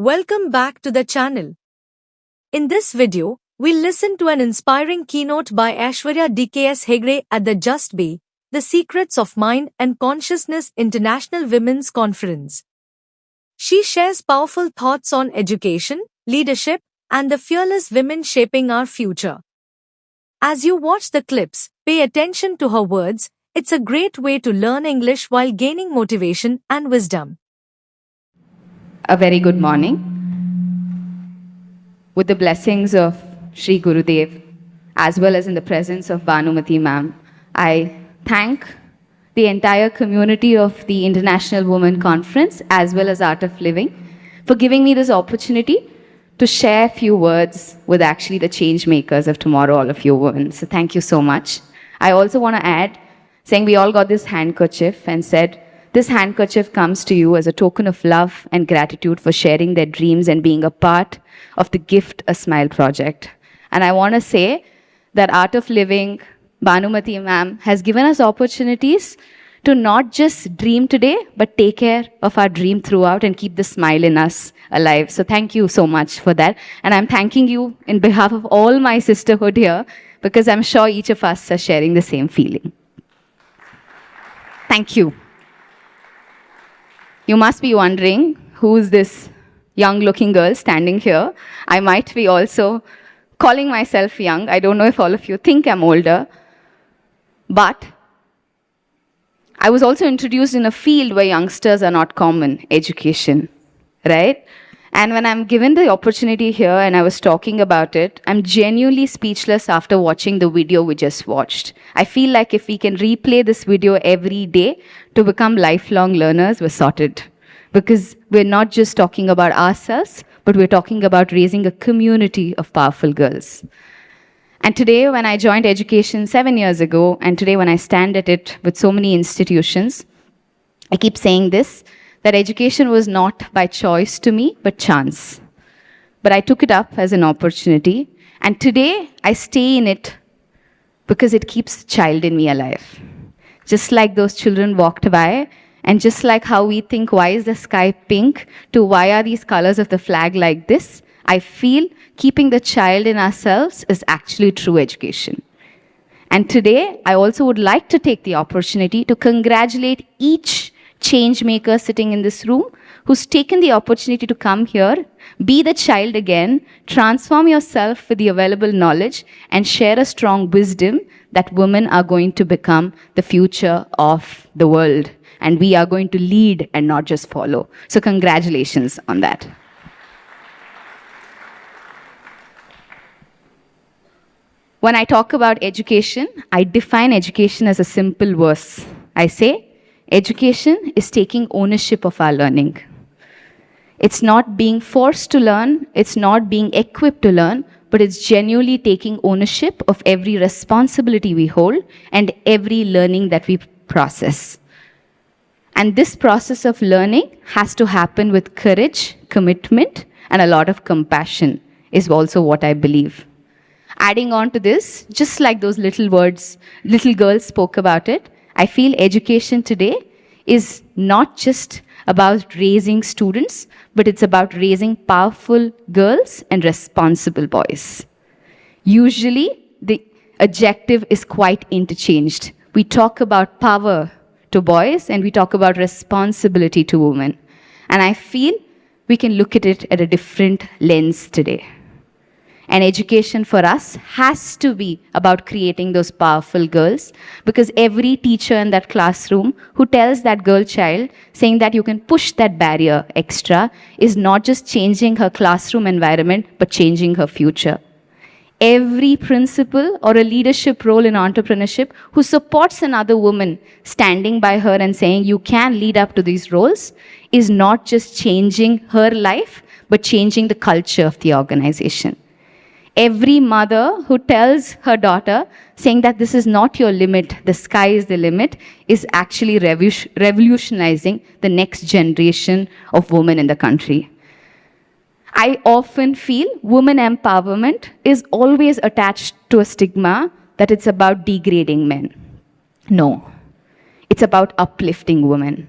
Welcome back to the channel. In this video, we'll listen to an inspiring keynote by Aishwarya DKS Hegde at the Just Be, The Secrets of Mind and Consciousness International Women's Conference. She shares powerful thoughts on education, leadership, and the fearless women shaping our future. As you watch the clips, pay attention to her words. It's a great way to learn English while gaining motivation and wisdom. A very good morning. With the blessings of Sri Gurudev, as well as in the presence of Bhanumati ma'am, I thank the entire community of the International Women Conference, as well as Art of Living, for giving me this opportunity to share a few words with actually the change makers of tomorrow, all of you women. So thank you so much. I also want to add, saying we all got this handkerchief and said, this handkerchief comes to you as a token of love and gratitude for sharing their dreams and being a part of the Gift a Smile project. And I want to say that Art of Living, Bhanumati ma'am, has given us opportunities to not just dream today, but take care of our dream throughout and keep the smile in us alive. So thank you so much for that. And I'm thanking you in behalf of all my sisterhood here, because I'm sure each of us are sharing the same feeling. Thank you. You must be wondering, who's this young-looking girl standing here? I might be also calling myself young. I don't know if all of you think I'm older. But I was also introduced in a field where youngsters are not common, education, right? And when I'm given the opportunity here and I was talking about it, I'm genuinely speechless after watching the video we just watched. I feel like if we can replay this video every day to become lifelong learners, we're sorted. Because we're not just talking about ourselves, but we're talking about raising a community of powerful girls. And today, when I joined education 7 years ago, and today when I stand at it with so many institutions, I keep saying this, that education was not by choice to me, but chance. But I took it up as an opportunity, and today I stay in it because it keeps the child in me alive. Just like those children walked by, and just like how we think, why is the sky pink, to why are these colors of the flag like this, I feel keeping the child in ourselves is actually true education. And today, I also would like to take the opportunity to congratulate each change maker sitting in this room who's taken the opportunity to come here, be the child again, transform yourself with the available knowledge, and share a strong wisdom that women are going to become the future of the world. And we are going to lead and not just follow. So congratulations on that. When I talk about education, I define education as a simple verse. I say, education is taking ownership of our learning. It's not being forced to learn, it's not being equipped to learn, but it's genuinely taking ownership of every responsibility we hold and every learning that we process. And this process of learning has to happen with courage, commitment, and a lot of compassion is also what I believe. Adding on to this, just like those little girls spoke about it, I feel education today is not just about raising students, but it's about raising powerful girls and responsible boys. Usually, the adjective is quite interchanged. We talk about power to boys and we talk about responsibility to women. And I feel we can look at it at a different lens today. And education for us has to be about creating those powerful girls, because every teacher in that classroom who tells that girl child, saying that you can push that barrier extra, is not just changing her classroom environment, but changing her future. Every principal or a leadership role in entrepreneurship who supports another woman standing by her and saying you can lead up to these roles is not just changing her life, but changing the culture of the organization. Every mother who tells her daughter, saying that this is not your limit, the sky is the limit, is actually revolutionizing the next generation of women in the country. I often feel women empowerment is always attached to a stigma that it's about degrading men. No, it's about uplifting women.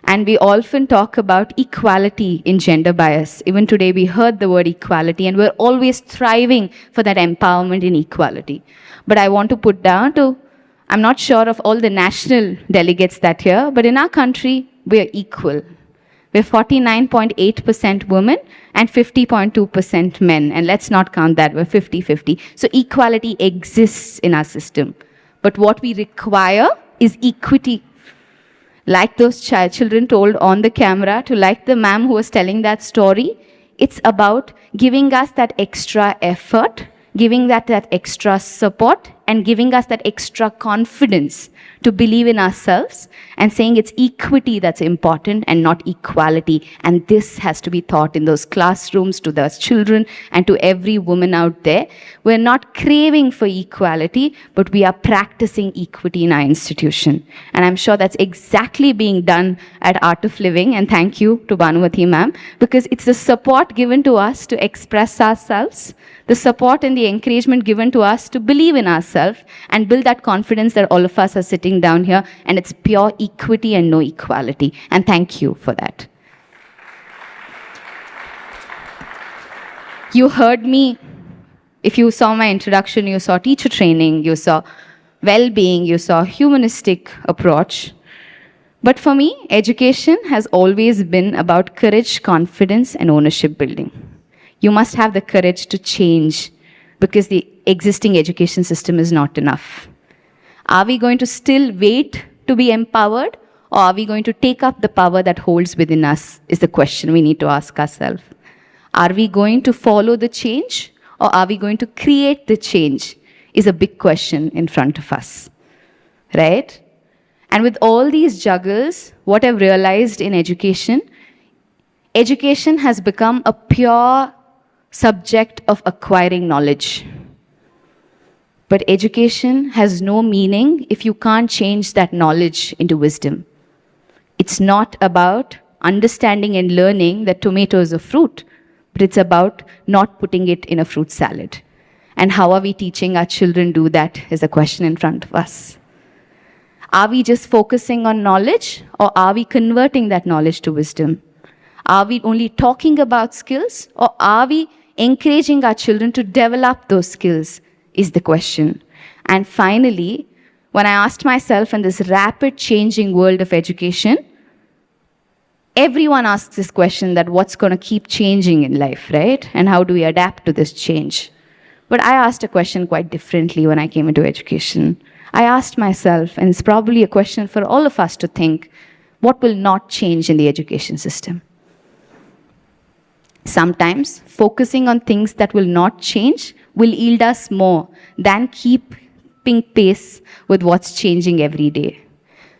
And we often talk about equality in gender bias. Even today, we heard the word equality, and we're always thriving for that empowerment in equality. But I want to put down to, I'm not sure of all the national delegates that here, but in our country, we're equal. We're 49.8% women and 50.2% men. And let's not count that, we're 50-50. So equality exists in our system. But what we require is equity. Like those children told on the camera, to like the ma'am who was telling that story, it's about giving us that extra effort, giving that extra support, and giving us that extra confidence to believe in ourselves and saying it's equity that's important and not equality. And this has to be taught in those classrooms to those children and to every woman out there. We're not craving for equality, but we are practicing equity in our institution. And I'm sure that's exactly being done at Art of Living. And thank you to Bhanumati ma'am, because it's the support given to us to express ourselves, the support and the encouragement given to us to believe in ourselves and build that confidence that all of us are sitting down here, and it's pure equity and no equality. And thank you for that. You heard me. If you saw my introduction, you saw teacher training, you saw well-being, you saw humanistic approach. But for me, education has always been about courage, confidence, and ownership building. You must have the courage to change because the existing education system is not enough. Are we going to still wait to be empowered, or are we going to take up the power that holds within us is the question we need to ask ourselves. Are we going to follow the change, or are we going to create the change is a big question in front of us, right? And with all these juggles, what I've realized in education has become a pure subject of acquiring knowledge. But education has no meaning if you can't change that knowledge into wisdom. It's not about understanding and learning that tomato is a fruit, but it's about not putting it in a fruit salad. And how are we teaching our children do that is a question in front of us. Are we just focusing on knowledge, or are we converting that knowledge to wisdom? Are we only talking about skills, or are we encouraging our children to develop those skills is the question. And finally, when I asked myself in this rapid changing world of education, everyone asks this question that what's going to keep changing in life, right? And how do we adapt to this change? But I asked a question quite differently when I came into education. I asked myself, and it's probably a question for all of us to think, what will not change in the education system? Sometimes focusing on things that will not change will yield us more than keeping pace with what's changing every day.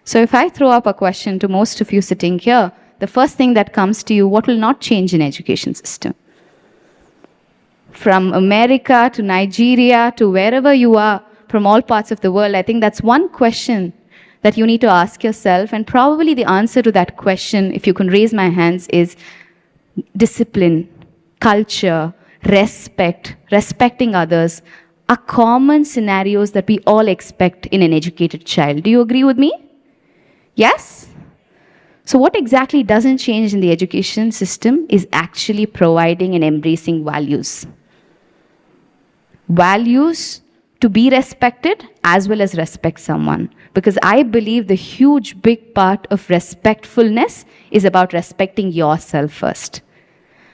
So if I throw up a question to most of you sitting here, the first thing that comes to you, what will not change in education system? From America to Nigeria to wherever you are, from all parts of the world, I think that's one question that you need to ask yourself. And probably the answer to that question, if you can raise my hands, is discipline, culture, respect, respecting others are common scenarios that we all expect in an educated child. Do you agree with me? Yes? So what exactly doesn't change in the education system is actually providing and embracing values. Values to be respected as well as respect someone. Because I believe the huge big part of respectfulness is about respecting yourself first.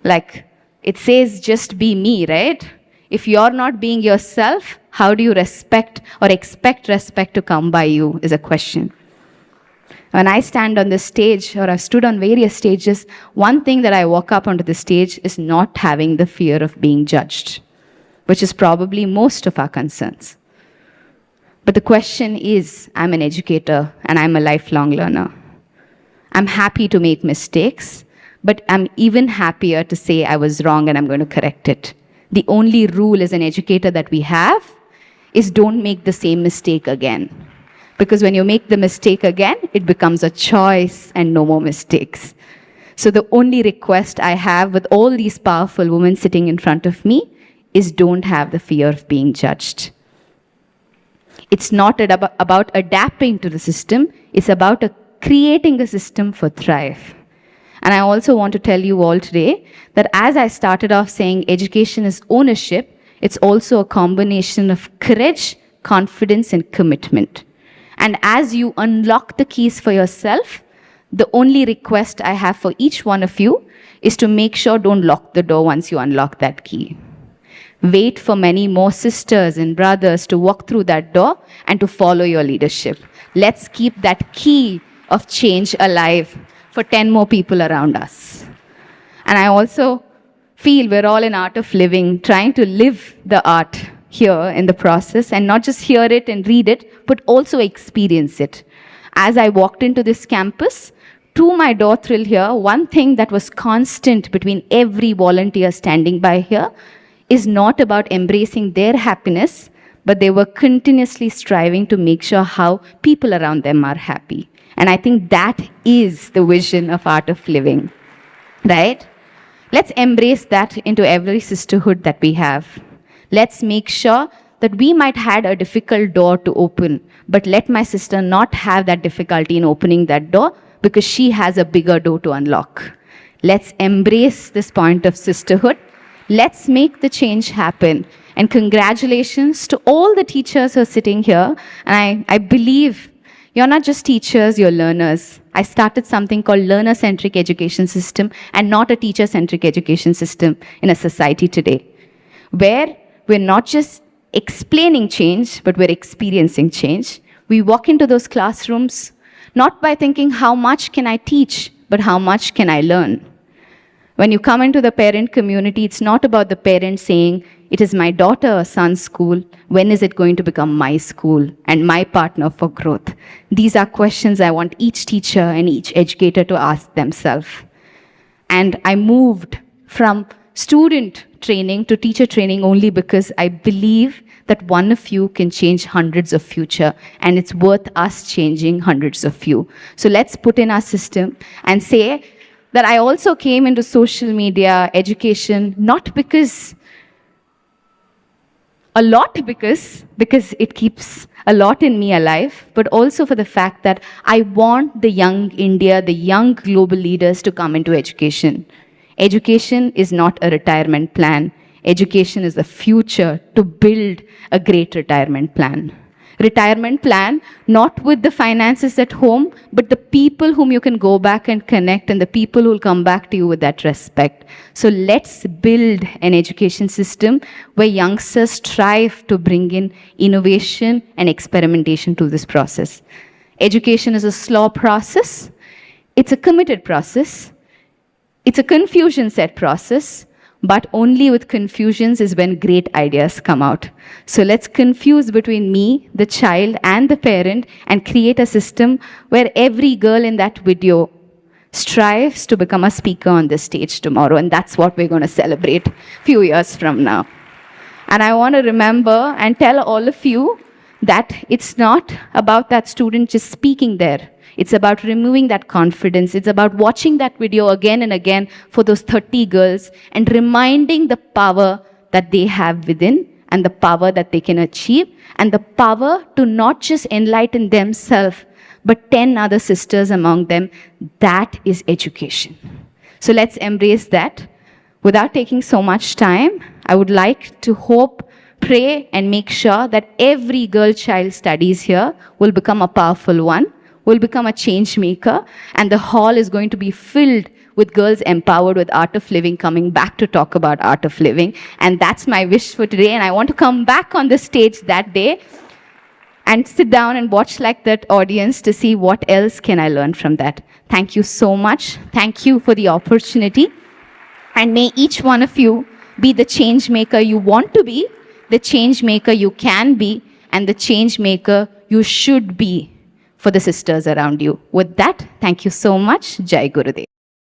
Like it says, just be me, right? If you're not being yourself, how do you respect or expect respect to come by you is a question. When I stand on the stage, or I've stood on various stages, one thing that I walk up onto the stage is not having the fear of being judged, which is probably most of our concerns. But the question is, I'm an educator and I'm a lifelong learner. I'm happy to make mistakes, but I'm even happier to say I was wrong and I'm going to correct it. The only rule as an educator that we have is don't make the same mistake again. Because when you make the mistake again, it becomes a choice and no more mistakes. So the only request I have with all these powerful women sitting in front of me is don't have the fear of being judged. It's not about adapting to the system, it's about creating a system for thrive. And I also want to tell you all today that as I started off saying education is ownership, it's also a combination of courage, confidence, and commitment. And as you unlock the keys for yourself, the only request I have for each one of you is to make sure don't lock the door once you unlock that key. Wait for many more sisters and brothers to walk through that door and to follow your leadership. Let's keep that key of change alive for 10 more people around us. And I also feel we're all in art of living, trying to live the art here in the process and not just hear it and read it, but also experience it. As I walked into this campus, to my door thrill here, one thing that was constant between every volunteer standing by here is not about embracing their happiness, but they were continuously striving to make sure how people around them are happy. And I think that is the vision of art of living, right? Let's embrace that into every sisterhood that we have. Let's make sure that we might had a difficult door to open, but let my sister not have that difficulty in opening that door because she has a bigger door to unlock. Let's embrace this point of sisterhood. Let's make the change happen. And congratulations to all the teachers who are sitting here. And I believe you're not just teachers, you're learners. I started something called learner-centric education system and not a teacher-centric education system in a society today, where we're not just explaining change, but we're experiencing change. We walk into those classrooms not by thinking how much can I teach, but how much can I learn. When you come into the parent community, it's not about the parent saying, it is my daughter or son's school. When is it going to become my school and my partner for growth? These are questions I want each teacher and each educator to ask themselves. And I moved from student training to teacher training only because I believe that one of you can change hundreds of future, and it's worth us changing hundreds of you. So let's put in our system and say that I also came into social media education not because it keeps a lot in me alive, but also for the fact that I want the young India, the young global leaders to come into education. Education is not a retirement plan. Education is the future to build a great retirement plan. Retirement plan, not with the finances at home, but the people whom you can go back and connect and the people who will come back to you with that respect. So let's build an education system where youngsters strive to bring in innovation and experimentation to this process. Education is a slow process. It's a committed process. It's a confusion-set process. But only with confusions is when great ideas come out. So let's confuse between me, the child, and the parent and create a system where every girl in that video strives to become a speaker on this stage tomorrow. And that's what we're going to celebrate a few years from now. And I want to remember and tell all of you that it's not about that student just speaking there. It's about removing that confidence. It's about watching that video again and again for those 30 girls and reminding the power that they have within and the power that they can achieve and the power to not just enlighten themselves, but 10 other sisters among them. That is education. So let's embrace that. Without taking so much time, I would like to hope, pray, and make sure that every girl child studies here will become a powerful one, will become a change maker, and the hall is going to be filled with girls empowered with art of living coming back to talk about art of living. And that's my wish for today. And I want to come back on the stage that day and sit down and watch like that audience to see what else can I learn from that. Thank you so much. Thank you for the opportunity. And may each one of you be the change maker you want to be, the change maker you can be, and the change maker you should be for the sisters around you. With that, thank you so much. Jai Gurudev.